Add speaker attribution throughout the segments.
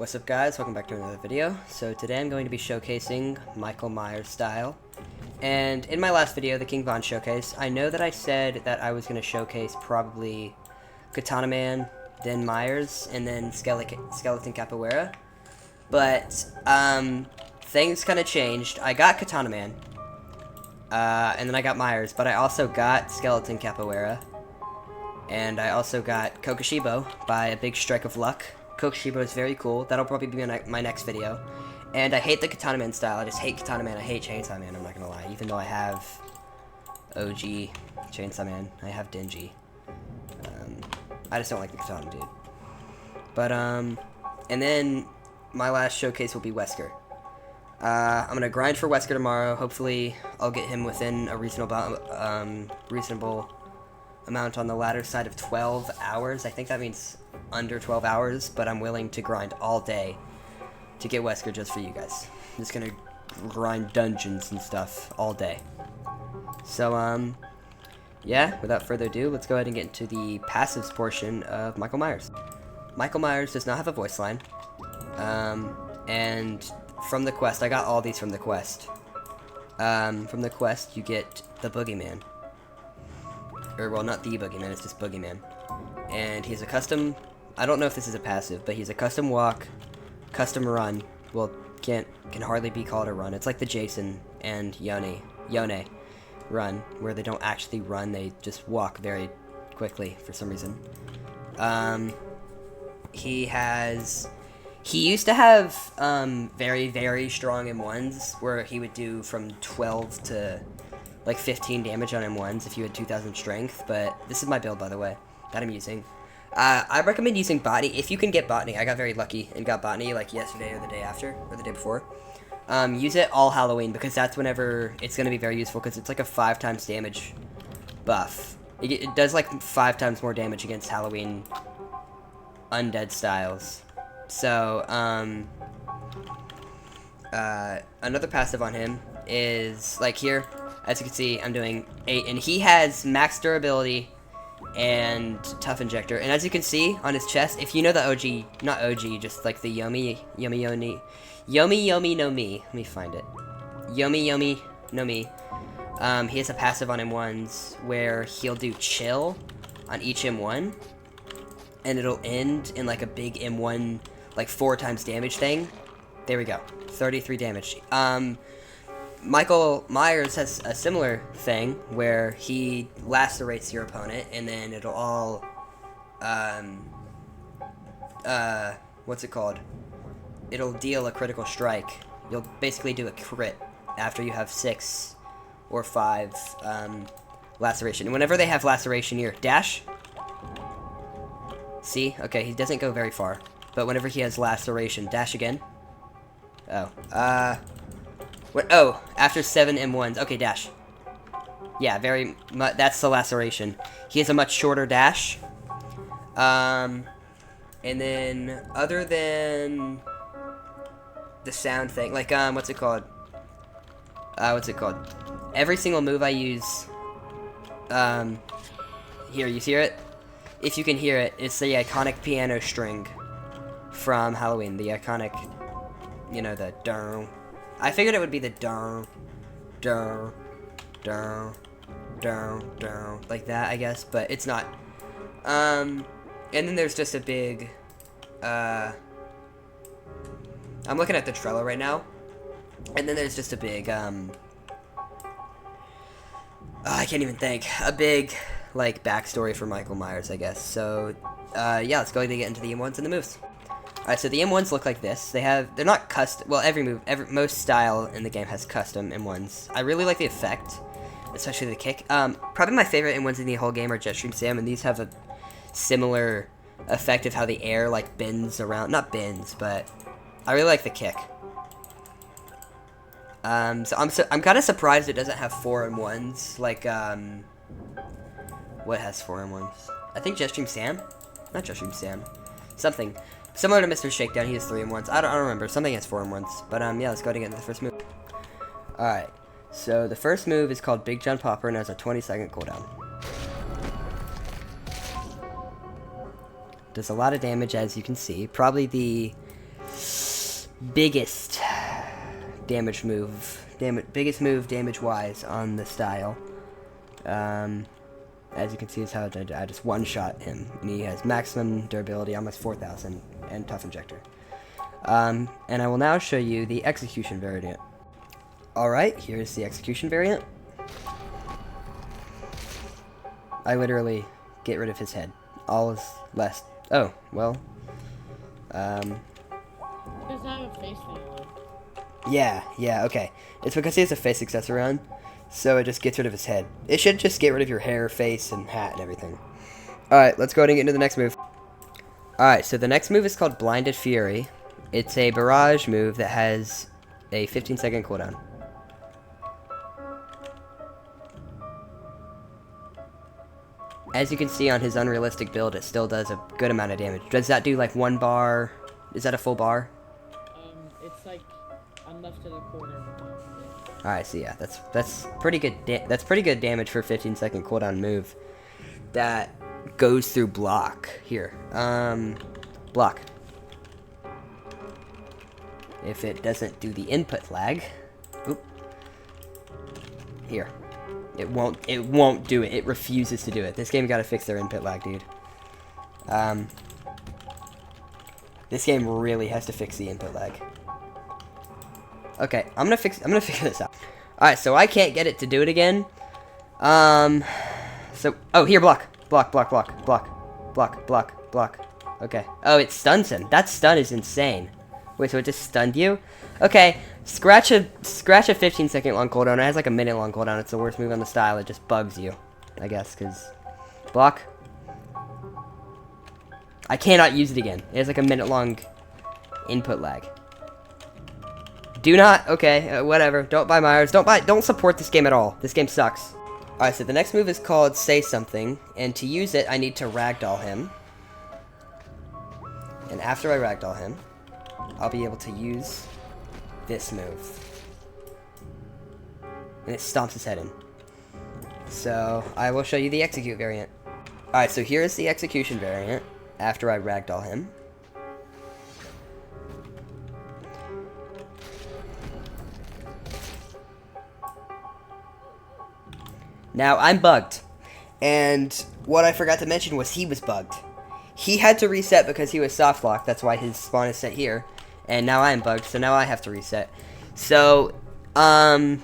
Speaker 1: What's up guys, welcome back to another video. So today I'm going to be showcasing Michael Myers style. And in my last video, the King Von showcase, I know that I said that I was going to showcase probably Katana Man, then Myers, and then Skeleton Capoeira. But things kind of changed. I got Katana Man, and then I got Myers, but I also got Skeleton Capoeira. And I also got kokushibo by a big strike of luck. Kokushibo is very cool. That'll probably be my next video. And I hate the Katana Man style. I just hate Katana Man. I hate Chainsaw Man, I'm not gonna lie. Even though I have OG Chainsaw Man. I have Dingy. I just don't like the Katana dude. But, and then my last showcase will be Wesker. I'm gonna grind for Wesker tomorrow. Hopefully, I'll get him within a reasonable amount on the latter side of 12 hours. I think that means under 12 hours, but I'm willing to grind all day to get Wesker just for you guys. I'm just gonna grind dungeons and stuff all day. So, yeah, without further ado, let's go ahead and get into the passives portion of Michael Myers. Michael Myers does not have a voice line. And from the quest, I got all these from the quest. From the quest, you get the Boogeyman. Or, well, not the Boogeyman, it's just Boogeyman. And he's a custom, I don't know if this is a passive, but he's a custom walk, custom run. Well, can hardly be called a run. It's like the Jason and Yone run, where they don't actually run, they just walk very quickly for some reason. He used to have very, very strong M1s, where he would do from 12 to like 15 damage on M1s if you had 2000 strength, but this is my build, by the way, that I'm using. I recommend using Botany if you can get Botany. I got very lucky and got Botany like yesterday or the day after, or the day before. Use it all Halloween, because that's whenever it's going to be very useful, because it's like a 5 times damage buff. It does like 5 times more damage against Halloween undead styles. So, another passive on him is, like here, as you can see, I'm doing 8, and he has max durability and tough injector. And as you can see on his chest, if you know the OG, not OG, just like the Yomi no Mi. Let me find it. Yomi no Mi. He has a passive on M1s where he'll do chill on each M1, and it'll end in like a big M1, like 4 times damage thing. There we go, 33 damage. Michael Myers has a similar thing where he lacerates your opponent, and then it'll all, what's it called? It'll deal a critical strike. You'll basically do a crit after you have 6 or 5, laceration. And whenever they have laceration here, dash. See? Okay, he doesn't go very far. But whenever he has laceration, dash again. Oh, oh, after 7 M1s. Okay, dash. Yeah, very much. That's the laceration. He has a much shorter dash. And then, other than the sound thing, like, what's it called? Every single move I use, here, you hear it? If you can hear it, it's the iconic piano string from Halloween. The iconic, you know, the dun. I figured it would be the dun, dun, dun, dun, dun, like that, I guess, but it's not. And then there's just a big, I'm looking at the Trello right now, and then there's just a big, I can't even think, a big, like, backstory for Michael Myers, I guess. So, yeah, let's go ahead and get into the M1s and the moves. Alright, so the M1s look like this. They're not custom, well, most style in the game has custom M1s. I really like the effect, especially the kick. Probably my favorite M1s in the whole game are Jetstream Sam, and these have a similar effect of how the air, like, bends around. Not bends, but I really like the kick. So I'm kind of surprised it doesn't have 4 M1s, like, what has 4 M1s? I think Jetstream Sam? Not Jetstream Sam. Something. Similar to Mr. Shakedown, he has 3 M1s. I don't remember. Something has 4 M1s. But, yeah, let's go ahead and get into the first move. Alright. So, the first move is called Big John Popper and has a 20-second cooldown. Does a lot of damage, as you can see. Probably the biggest damage move, biggest move damage-wise on the style. As you can see, is how I just one-shot him, and he has maximum durability, almost 4,000, and tough injector. And I will now show you the execution variant. Alright, here's the execution variant. I literally get rid of his head. All is less. Oh, well.
Speaker 2: Does have a face thing on?
Speaker 1: Yeah, okay. It's because he has a face accessory on, so it just gets rid of his head. It should just get rid of your hair, face, and hat and everything. Alright, let's go ahead and get into the next move. Alright, so the next move is called Blinded Fury. It's a barrage move that has a 15-second cooldown. As you can see on his unrealistic build, it still does a good amount of damage. Does that do like 1 bar? Is that a full bar?
Speaker 2: It's like I'm left to the quarter.
Speaker 1: Alright, so yeah, that's pretty good. That's pretty good damage for a 15-second cooldown move that goes through block. Here, block. If it doesn't do the input lag, oop. Here. It won't do it. It refuses to do it. This game gotta fix their input lag, dude. This game really has to fix the input lag. Okay, I'm gonna figure this out. Alright, so I can't get it to do it again. Oh, here, block. Block. Okay. Oh, it stuns him. That stun is insane. Wait, so it just stunned you? Okay, scratch a 15-second long cooldown. It has like a minute long cooldown. It's the worst move on the style. It just bugs you, I guess, because block. I cannot use it again. It has like a minute long input lag. Do not. Okay, whatever. Don't buy Myers. Don't support this game at all. This game sucks. All right, so the next move is called Say Something, and to use it, I need to ragdoll him. And after I ragdoll him, I'll be able to use this move. And it stomps his head in. So, I will show you the execute variant. Alright, so here's the execution variant after I ragdoll him. Now, I'm bugged. And what I forgot to mention was he was bugged. He had to reset because he was soft locked. That's why his spawn is set here. And now I'm bugged, so now I have to reset. So, I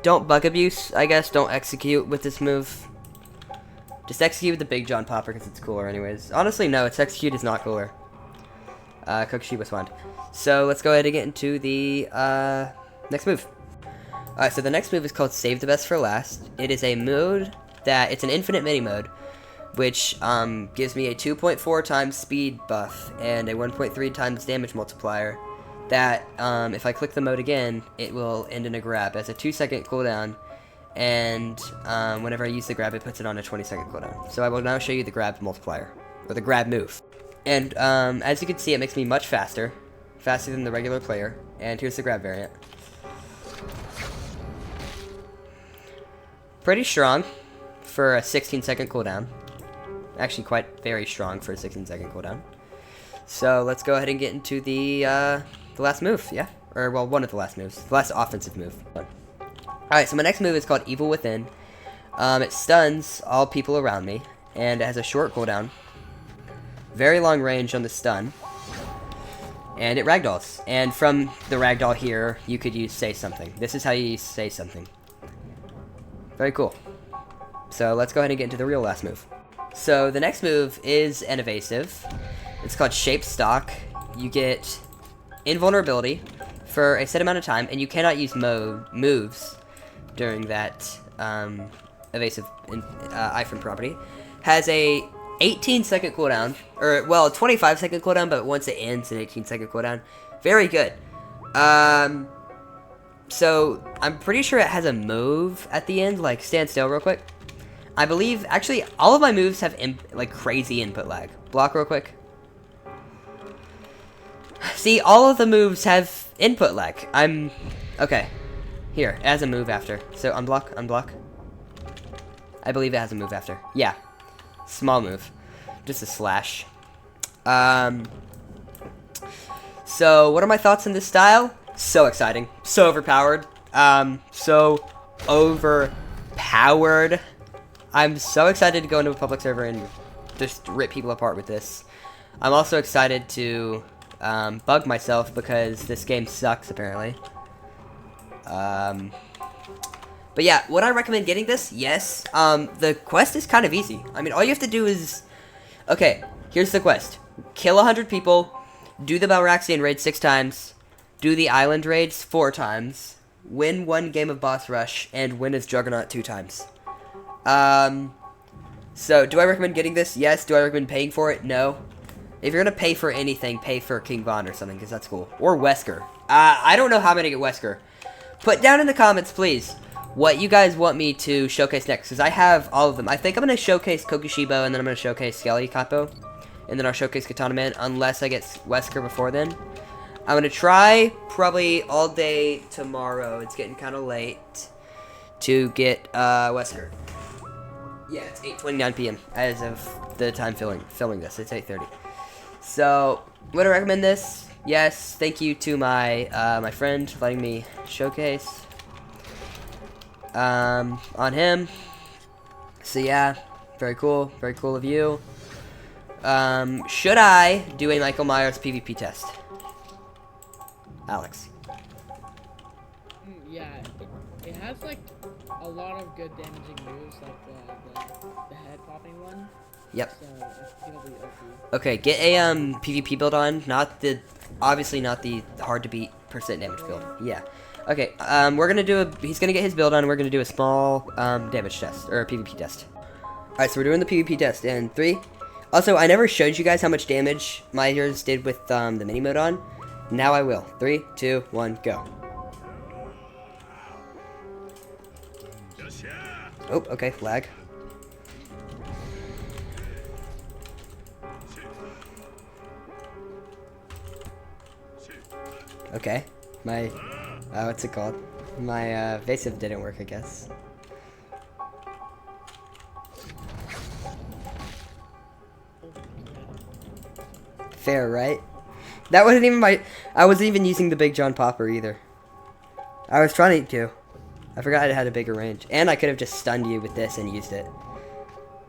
Speaker 1: don't bug abuse, I guess. Don't execute with this move. Just execute with the Big John Popper because it's cooler anyways. Honestly, no, its execute is not cooler. Kokushibo spawned. So, let's go ahead and get into the, next move. Alright, so the next move is called Save the Best for Last. It is a mode that, it's an infinite mini mode, which gives me a 2.4 times speed buff and a 1.3 times damage multiplier that, if I click the mode again, it will end in a grab. It has a 2-second cooldown, and whenever I use the grab, it puts it on a 20-second cooldown. So I will now show you the grab multiplier, or the grab move. And as you can see, it makes me much faster than the regular player, and here's the grab variant. Pretty strong for a 16-second cooldown. Actually, very strong for a 16-second cooldown. So let's go ahead and get into the last move, yeah? Or, well, one of the last moves. The last offensive move. Alright, so my next move is called Evil Within. It stuns all people around me, and it has a short cooldown. Very long range on the stun. And it ragdolls. And from the ragdoll here, you could use Say Something. This is how you use Say Something. Very cool. So let's go ahead and get into the real last move. So the next move is an evasive. It's called Shape Stock. You get invulnerability for a set amount of time, and you cannot use moves during that evasive iframe property. Has a 18-second cooldown, or well, 25-second cooldown, but once it ends, an 18-second cooldown. Very good. So I'm pretty sure it has a move at the end, like stand still real quick. I believe, actually, all of my moves have, like, crazy input lag. Block real quick. See, all of the moves have input lag. Okay. Here, it has a move after. So, unblock. I believe it has a move after. Yeah. Small move. Just a slash. So, what are my thoughts on this style? So exciting. So overpowered. So overpowered. I'm so excited to go into a public server and just rip people apart with this. I'm also excited to bug myself because this game sucks, apparently. But yeah, would I recommend getting this? Yes. The quest is kind of easy. I mean, all you have to do is... Okay, here's the quest. Kill 100 people, do the Balraxian raid 6 times, do the island raids 4 times, win 1 game of boss rush, and win as Juggernaut 2 times. So, do I recommend getting this? Yes. Do I recommend paying for it? No. If you're gonna pay for anything, pay for King Von or something, because that's cool. Or Wesker. I don't know how I'm gonna get Wesker. Put down in the comments, please, what you guys want me to showcase next, because I have all of them. I think I'm gonna showcase Kokushibo, and then I'm gonna showcase Skelly, Capo, and then I'll showcase Katana Man, unless I get Wesker before then. I'm gonna try probably all day tomorrow. It's getting kind of late to get Wesker. Yeah, it's 8:29 p.m. as of the time filming this. It's 8:30. So, would I recommend this? Yes. Thank you to my my friend for letting me showcase on him. So yeah, very cool of you. Should I do a Michael Myers PvP test? Alex.
Speaker 2: Yeah, it has like a lot of good damaging moves, like the head popping one.
Speaker 1: Yep.
Speaker 2: So I think it'll be OP.
Speaker 1: Okay, get a PvP build on, obviously not the hard to beat percent damage build. Yeah. Okay, we're gonna do he's gonna get his build on, and we're gonna do a small damage test, or a PvP test. Alright, so we're doing the PvP test in 3. Also, I never showed you guys how much damage Myers did with the mini mode on. Now I will. 3, 2, 1, go. Oh, okay, lag. Okay, my, what's it called? My, evasive didn't work, I guess. Fair, right? That wasn't even I wasn't even using the Big John Popper either. I was trying to. I forgot it had a bigger range. And I could have just stunned you with this and used it.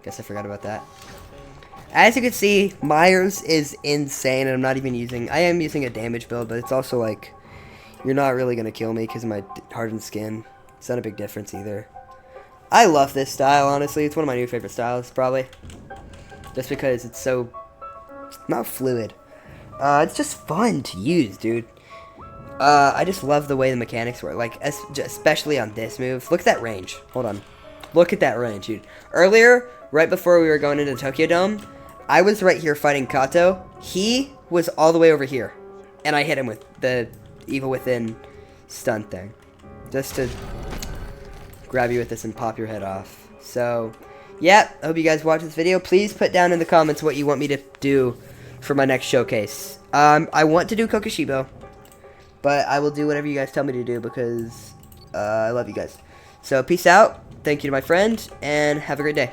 Speaker 1: Guess I forgot about that. As you can see, Myers is insane, and I am using a damage build, but it's also like, you're not really going to kill me because of my hardened skin. It's not a big difference either. I love this style, honestly. It's one of my new favorite styles, probably. Just because it's so, not fluid. It's just fun to use, dude. I just love the way the mechanics work, like, especially on this move. Look at that range. Hold on. Look at that range, dude. Earlier, right before we were going into the Tokyo Dome, I was right here fighting Kato. He was all the way over here. And I hit him with the Evil Within stun thing. Just to grab you with this and pop your head off. So, yeah, I hope you guys watch this video. Please put down in the comments what you want me to do for my next showcase. I want to do Kokushibo, but I will do whatever you guys tell me to do because I love you guys. So, peace out. Thank you to my friend, and have a great day.